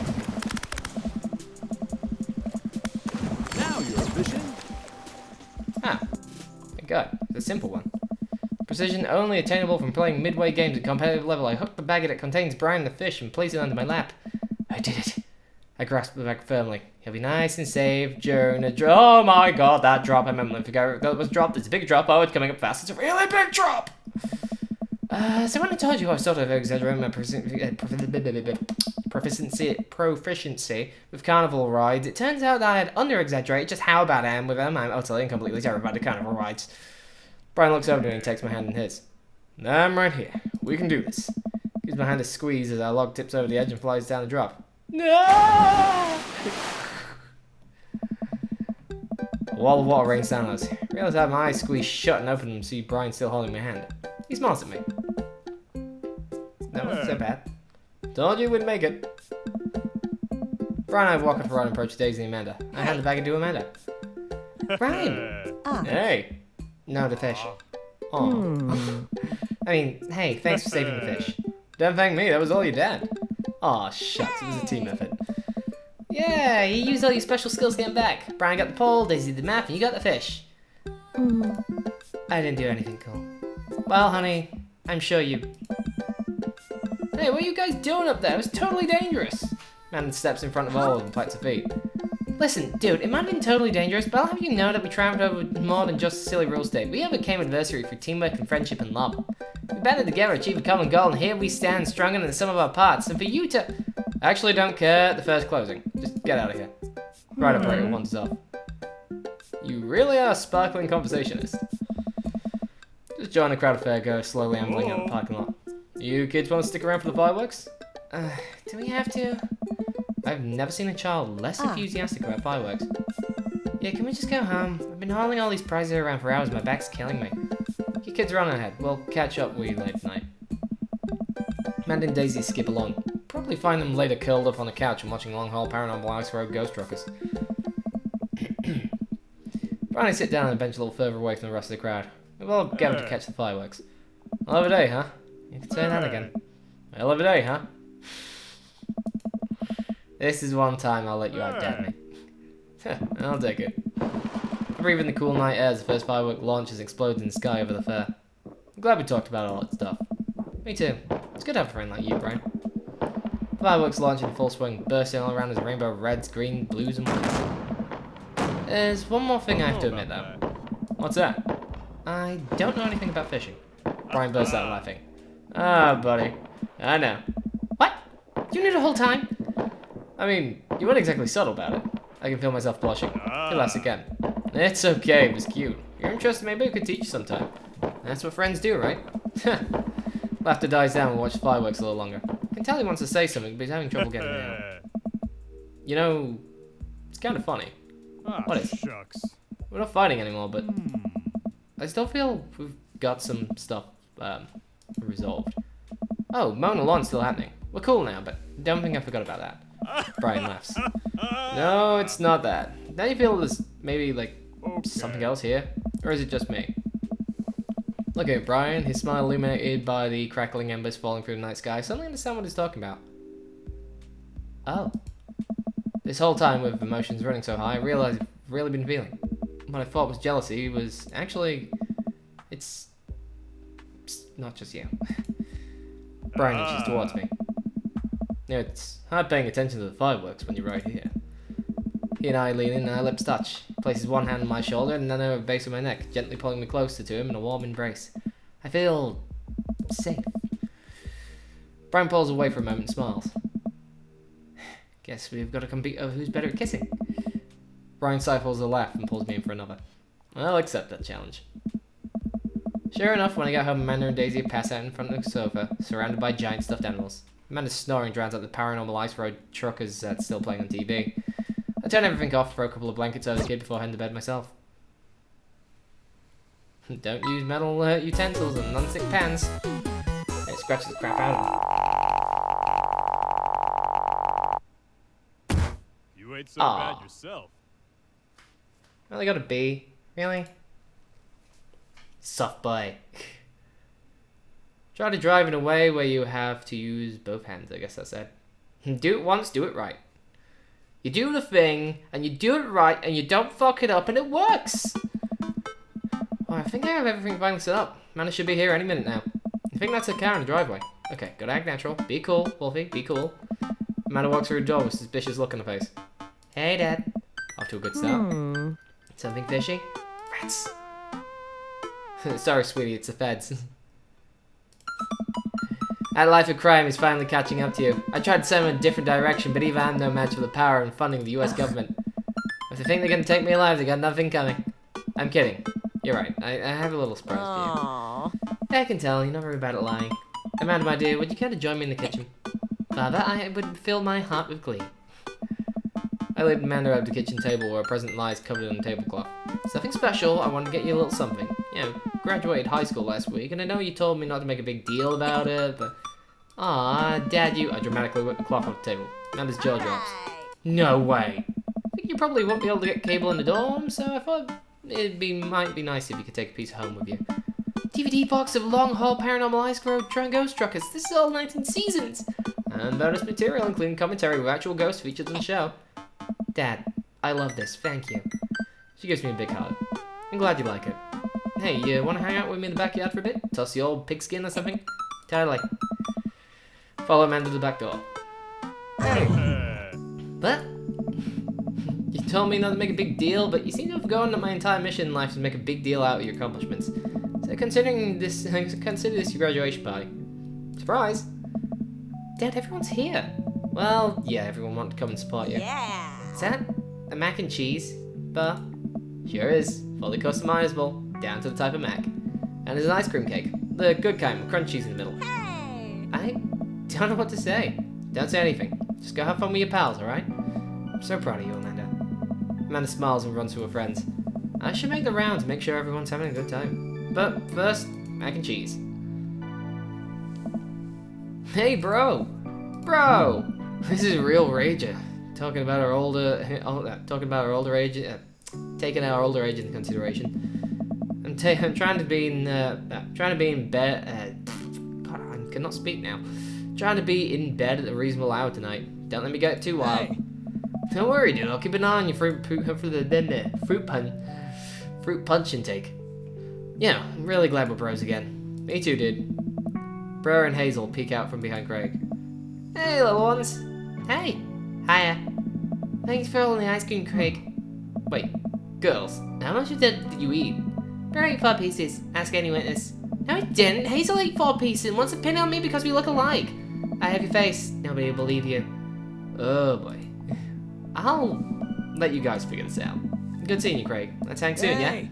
Now you're fishing. Ah, thank god, it's a simple one. Precision only attainable from playing midway games at competitive level. I hook the bag that contains Brian the fish and place it under my lap. I did it. I grasp the bag firmly. He'll be nice and safe during a drop. Oh my god, that drop. I remember it was dropped. It's a big drop. Oh, it's coming up fast. It's a really big drop. So when I told you I was sort of exaggerating my proficiency with carnival rides, it turns out that I had under-exaggerated just how bad I am with them. I'm utterly and completely terrified of carnival rides. Brian looks over to me and takes my hand in his. I'm right here. We can do this. Gives my hand a squeeze as our log tips over the edge and flies down the drop. No! A wall of water rains down on us. I realize I have my eyes squeezed shut and open and see Brian still holding my hand. He smiles at me. That wasn't so bad. Told you we'd make it. Brian and I walk up the road and approach Daisy and Amanda. I hand the bag to Amanda. Brian! Hey! No, the fish. Oh. I mean, hey, thanks for saving the fish. Don't thank me, that was all your dad. Aw, shucks, it was a team effort. Yeah, you used all your special skills to get him back. Brian got the pole, Daisy did the map, and you got the fish. I didn't do anything cool. Well, honey, I'm sure you... Hey, what are you guys doing up there? It was totally dangerous. Man steps in front of all of them and plants her feet. Listen, dude, it might have been totally dangerous, but I'll have you know that we triumphed over more than just a silly rule state. We overcame adversity through teamwork and friendship and love. We banded together, achieved a common goal, and here we stand stronger than the sum of our parts. And for you to... I actually don't care. The first closing. Just get out of here. Right operator wanders off. You really are a sparkling conversationist. Just join the crowd of fairgoers slowly ambling out the parking lot. You kids want to stick around for the fireworks? Do we have to? I've never seen a child less enthusiastic about fireworks. Yeah, can we just go home? I've been hauling all these prizes around for hours, my back's killing me. You kids run ahead, we'll catch up with you late tonight. Amanda and Daisy skip along. Probably find them later curled up on the couch and watching long haul paranormal ice road ghost truckers. Finally sit down on a bench a little further away from the rest of the crowd. We've all gathered to catch the fireworks. Hell of a day, huh? You can say that again. Hell of a day, huh? This is one time I'll let you outdab me. I'll take it. I breathe in the cool night air as the first firework launches and explodes in the sky over the fair. I'm glad we talked about all that stuff. Me too. It's good to have a friend like you, Brian. Fireworks launch in full swing, bursting all around as a rainbow of reds, green, blues, and whites. There's one more thing I have to admit, though. What's that? I don't know anything about fishing. Brian bursts out laughing. Ah, buddy. I know. What? You knew the whole time? I mean, you weren't exactly subtle about it. I can feel myself blushing. He laughs again. It's okay, it was cute. You're interested, maybe I could teach you sometime. That's what friends do, right? Laughter dies down and watch fireworks a little longer. I can tell he wants to say something, but he's having trouble getting it out. You know, it's kind of funny. What is it? Shucks. We're not fighting anymore, but I still feel we've got some stuff resolved. Oh, mowing the lawn's still happening. We're cool now, but don't think I forgot about that. Brian laughs. No, it's not that. Don't you feel there's maybe like something else here? Or is it just me? Look at Brian, his smile illuminated by the crackling embers falling through the night sky. Suddenly understand what he's talking about. Oh. This whole time with emotions running so high, I realized I've really been feeling. What I thought was jealousy was actually... It's not just you. Brian inches towards me. You know, it's hard paying attention to the fireworks when you're right here. He and I lean in and our lips touch. He places one hand on my shoulder and then over the base of my neck, gently pulling me closer to him in a warm embrace. I feel... safe. Brian pulls away for a moment and smiles. Guess we've got to compete over who's better at kissing. Brian stifles a laugh and pulls me in for another. I'll accept that challenge. Sure enough, when I got home, Amanda and Daisy pass out in front of the sofa, surrounded by giant stuffed animals. Amanda's snoring drowns out the paranormal ice road truckers that's still playing on TV. I turn everything off, throw a couple of blankets over the kid before heading to bed myself. Don't use metal utensils and non-stick pans. It scratches the crap out of them. You ain't so bad yourself. Well, I got a B. Really? Soft boy. Try to drive in a way where you have to use both hands, I guess I said. Do it once, do it right. You do the thing, and you do it right, and you don't fuck it up, and it works! Well, I think I have everything finally set up. Amanda should be here any minute now. I think that's a car in the driveway. Okay, gotta act natural. Be cool, Wolfie, be cool. Amanda walks through the door with a suspicious look on her face. Hey, Dad. Off to a good start. Something fishy? Rats. Sorry, sweetie, it's the feds. That life of crime is finally catching up to you. I tried to send them in a different direction, but even I'm no match for the power and funding of the US government. If they think they're gonna take me alive, they got nothing coming. I'm kidding. You're right. I have a little surprise for you. I can tell, you're not very bad at lying. Amanda, my dear, would you care to join me in the kitchen? Father, I would fill my heart with glee. I lead Amanda over to the kitchen table where a present lies covered in a tablecloth. Something special, I wanted to get you a little something. You know, graduated high school last week, and I know you told me not to make a big deal about it, but... Aw, Dad, you... I dramatically whip the cloth off the table. Amanda's jaw drops. No way! I think you probably won't be able to get cable in the dorm, so I thought might be nice if you could take a piece home with you. DVD box of Long Haul Paranormal Ice Road Ghost Truckers. This is all 19 seasons! And bonus material, including commentary with actual ghosts featured on the show. Dad, I love this, thank you. She gives me a big hug. I'm glad you like it. Hey, you wanna hang out with me in the backyard for a bit? Toss the old pigskin or something? Totally. Follow Amanda to the back door. Hey. But you told me not to make a big deal, but you seem to have forgotten that my entire mission in life is to make a big deal out of your accomplishments. So consider this your graduation party. Surprise! Dad, everyone's here. Well, yeah, everyone wanted to come and support you. Yeah. Is that a mac and cheese bar? Sure is. Fully customizable, down to the type of mac. And there's an ice cream cake. The good kind with crunch cheese in the middle. Hey. I don't know what to say. Don't say anything. Just go have fun with your pals, alright? I'm so proud of you, Amanda. Amanda smiles and runs to her friends. I should make the rounds and make sure everyone's having a good time. But first, mac and cheese. Hey, bro! Bro! This is a real rager. Talking about our older age, taking our older age into consideration. I'm trying to be in bed. God, I cannot speak now. Trying to be in bed at a reasonable hour tonight. Don't let me get too wild. Hey. Don't worry, dude. I'll keep an eye on your fruit punch intake. Yeah, I'm really glad we're bros again. Me too, dude. Bro and Hazel peek out from behind Craig. Hey, little ones. Hey. Hiya. Thanks for all the ice cream, Craig. Wait, girls, how much of that did you eat? Bro ate 4 pieces. Ask any witness. No, I didn't. Hazel ate 4 pieces and wants to pin it on me because we look alike. I have your face. Nobody will believe you. Oh, boy. I'll let you guys figure this out. Good seeing you, Craig. Let's hang soon, yeah?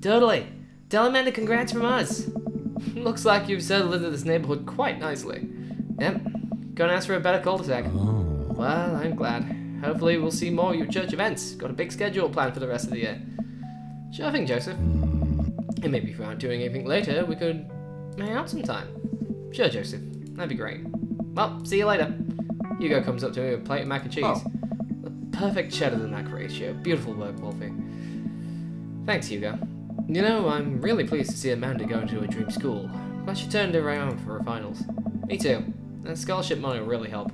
Totally. Tell Amanda congrats from us. Looks like you've settled into this neighborhood quite nicely. Yep. Gonna ask for a better cul-de-sac. Well, I'm glad. Hopefully we'll see more of your church events. Got a big schedule planned for the rest of the year. Sure thing, Joseph. And maybe if we aren't doing anything later, we could hang out sometime. Sure, Joseph. That'd be great. Well, see you later. Hugo comes up to me with a plate of mac and cheese. The perfect cheddar to mac ratio. Beautiful work, Wolfie. Thanks, Hugo. You know, I'm really pleased to see Amanda going to a dream school. Glad she turned it around for her finals. Me too. That scholarship money will really help.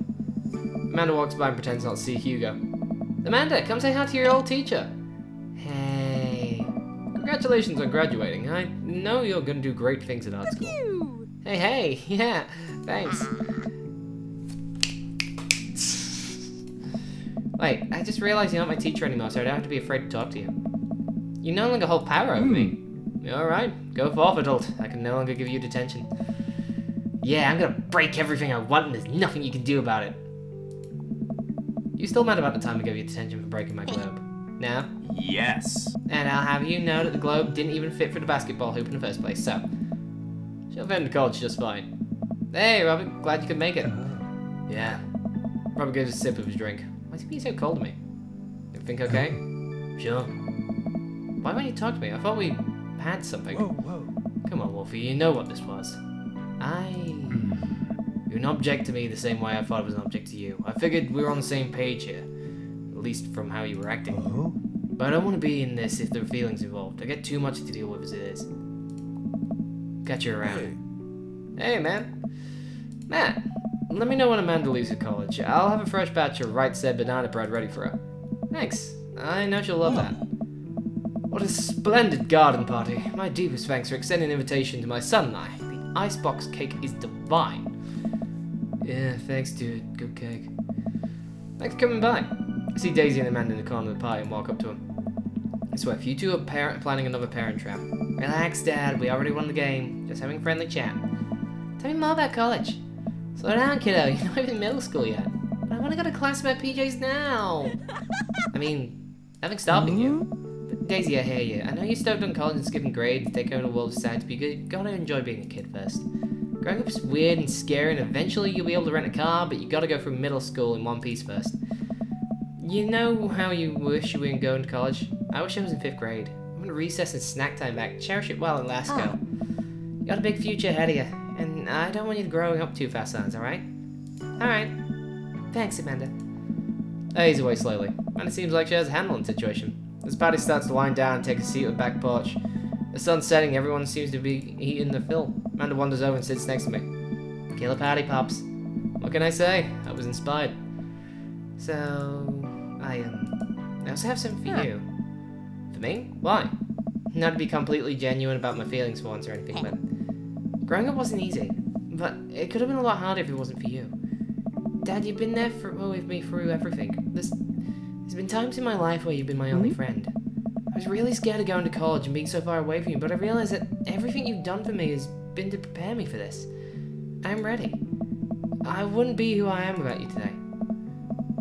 Amanda walks by and pretends not to see Hugo. Amanda, come say hi to your old teacher. Hey. Congratulations on graduating. I know you're going to do great things at art school. You. Hey, yeah, thanks. Wait, I just realized you're not my teacher anymore, so I don't have to be afraid to talk to you. You no longer hold power over me. Alright, go forth, adult. I can no longer give you detention. Yeah, I'm gonna break everything I want and there's nothing you can do about it. You still mad about the time I gave you detention for breaking my globe? No? Yes. And I'll have you know that the globe didn't even fit for the basketball hoop in the first place, so she'll fit into college just fine. Hey, Robert, glad you could make it. Yeah. Robert gives a sip of his drink. Why is he being so cold to me? Everything okay? Sure. Why won't you talk to me? I thought we had something. Whoa. Come on, Wolfie, you know what this was. You're an object to me the same way I thought it was an object to you. I figured we were on the same page here. At least from how you were acting. But I don't want to be in this if there are feelings involved. I get too much to deal with as it is. Catch you around. Hey, man. Matt, let me know when Amanda leaves for college. I'll have a fresh batch of right said banana bread ready for her. Thanks. I know she'll love that. What a splendid garden party. My deepest thanks for extending an invitation to my son and I. The icebox cake is divine. Yeah, thanks, dude. Good cake. Thanks for coming by. I see Daisy and Amanda in the corner of the party and walk up to him. I swear, if you two are planning another parent trap. Relax, Dad. We already won the game. Just having a friendly chat. Tell me more about college. Slow down, kiddo. You're not even in middle school yet. But I want to go to class about PJs now. I mean, nothing's stopping you. But Daisy, I hear you. I know you're stoked on college and skipping grades, taking over the world aside to be good. You gotta enjoy being a kid first. Growing up is weird and scary, and eventually you'll be able to rent a car, but you gotta go through middle school in one piece first. You know how you wish you were going to college? I wish I was in 5th grade. I want recess and snack time back. Cherish it while it lasts, girl. You got a big future ahead of you, and I don't want you growing up too fast, sons, alright? Alright. Thanks, Amanda. I ease away slowly, and it seems like she has a handle on the situation. As Patty starts to wind down and take a seat on the back porch, the sun's setting, everyone seems to be eating their fill. Amanda wanders over and sits next to me. Killer Patty, Pops. What can I say? I was inspired. So, I also have something for you. For me? Why? Not to be completely genuine about my feelings for once or anything, but growing up wasn't easy. But it could have been a lot harder if it wasn't for you. Dad, you've been there with me through everything. There's been times in my life where you've been my only friend. I was really scared of going to college and being so far away from you, but I realized that everything you've done for me has been to prepare me for this. I'm ready. I wouldn't be who I am without you today.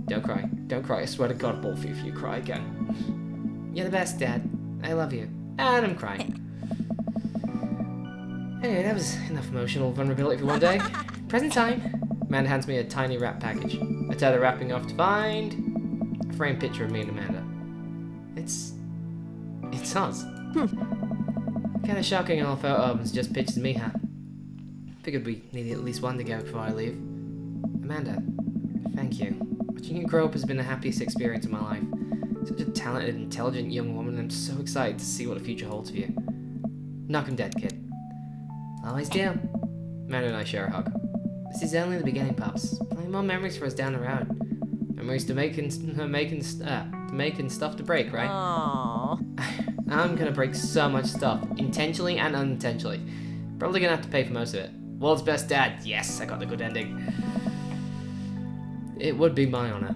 Don't cry. Don't cry. I swear to God, both of you, if you cry again. You're the best, Dad. I love you. And I'm crying. Anyway, that was enough emotional vulnerability for one day. Present time. Man hands me a tiny wrap package. I tear the wrapping off to find a framed picture of me and Amanda. It's us. Kinda shocking all photo albums, just pictures of me, huh? Figured we needed at least one to go before I leave. Amanda, thank you. Watching you grow up has been the happiest experience of my life. Such a talented, intelligent young woman, and I'm so excited to see what the future holds for you. Knock 'em dead, kid. Always do. Amanda and I share a hug. This is only the beginning, Pops. Plenty more memories for us down the road. Memories to making stuff to break, right? Aww. I'm gonna break so much stuff, intentionally and unintentionally. Probably gonna have to pay for most of it. World's best dad. Yes, I got the good ending. It would be my honor.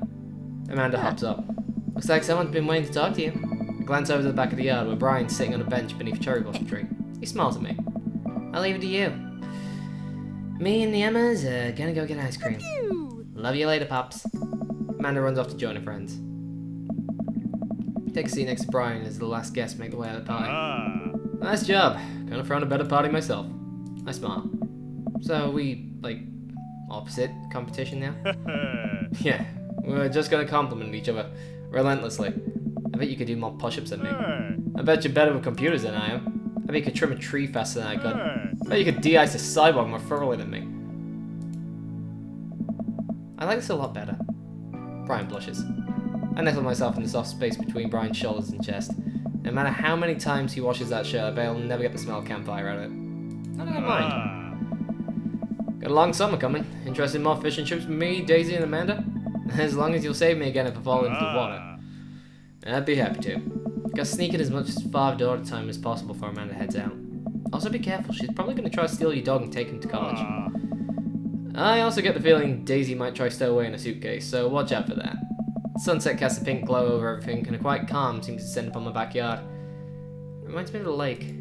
Amanda hops up. Looks like someone's been waiting to talk to you. I glance over to the back of the yard where Brian's sitting on a bench beneath a cherry blossom tree. He smiles at me. I'll leave it to you. Me and the Emmas are gonna go get ice cream. Love you later, Pops. Amanda runs off to join her friends. Take a seat next to Brian as the last guests make their way out of the party. Nice job. Gonna throw in a better party myself. I smile. So we, like, opposite competition now? Yeah, we're just gonna compliment each other relentlessly. I bet you could do more push-ups than me. I bet you're better with computers than I am. I bet you could trim a tree faster than I could. I bet you could de-ice a sidewalk more thoroughly than me. I like this a lot better. Brian blushes. I nestle myself in the soft space between Brian's shoulders and chest. No matter how many times he washes that shirt, I bet he'll never get the smell of campfire out of it. I don't mind. Got a long summer coming. Interested in more fish and chips with me, Daisy, and Amanda? As long as you'll save me again if I fall into the water. I'd be happy to. Gotta sneak in as much father daughter time as possible before Amanda heads out. Also be careful, she's probably gonna try to steal your dog and take him to college. I also get the feeling Daisy might try to stow away in a suitcase, so watch out for that. Sunset casts a pink glow over everything, and a quiet calm seems to descend upon my backyard. It reminds me of the lake.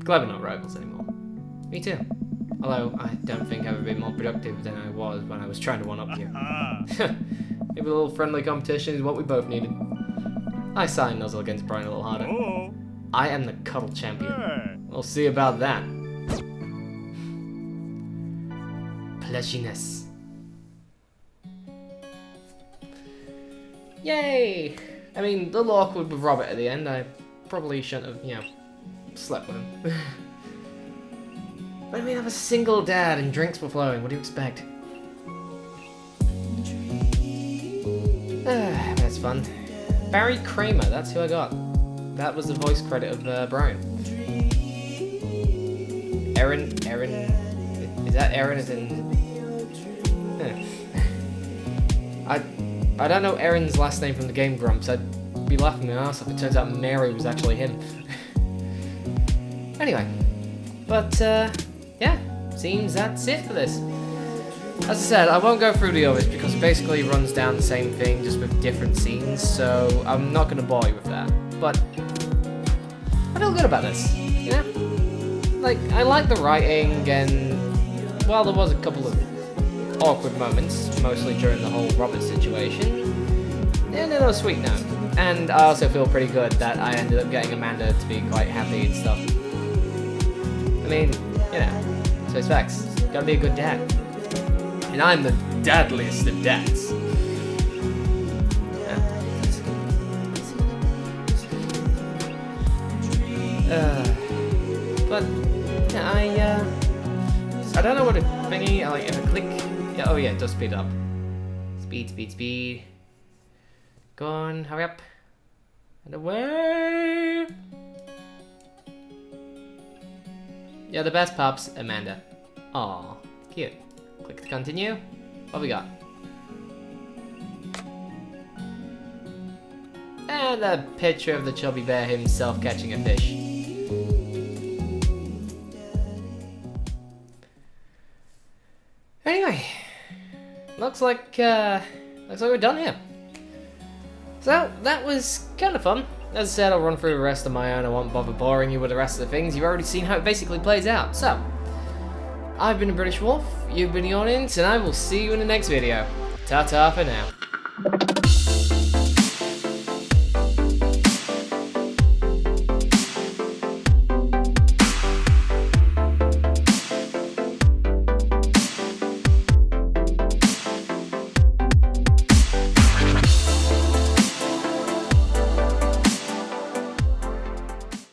Glad we're not rivals anymore. Me too. Although, I don't think I've ever been more productive than I was when I was trying to one-up you. Maybe a little friendly competition is what we both needed. I sigh and nuzzle against Brian a little harder. I am the cuddle champion. We'll see about that. Plushiness. Yay! I mean, a little awkward with Robert at the end. I probably shouldn't have, slept with him. But I mean, I'm a single dad and drinks were flowing. What do you expect? That's fun. Barry Kramer, that's who I got. That was the voice credit of Brian. Erin, is that Erin as in... I don't know Erin's last name from the Game Grumps. I'd be laughing my ass off. It turns out Mary was actually him. Anyway, but yeah, seems that's it for this. As I said, I won't go through the others because it basically runs down the same thing just with different scenes, so I'm not going to bore you with that. But I feel good about this, you know? Like, I like the writing, and while there was a couple of awkward moments, mostly during the whole Robert situation, and it was a sweet note. And I also feel pretty good that I ended up getting Amanda to be quite happy and stuff. I mean, so it's facts. Gotta be a good dad. And I'm the dadliest of dads. But yeah, I don't know what a thingy. Like if I click, oh yeah, it does speed up. Speed. Go on, hurry up. And away. Yeah, the best pups, Amanda. Aw, cute. Click to continue. What we got? And a picture of the chubby bear himself catching a fish. looks like we're done here. So that was kind of fun. As I said, I'll run through the rest of my own. I won't bother boring you with the rest of the things. You've already seen how it basically plays out. So, I've been the British Wolf, you've been the audience, and I will see you in the next video. Ta-ta for now.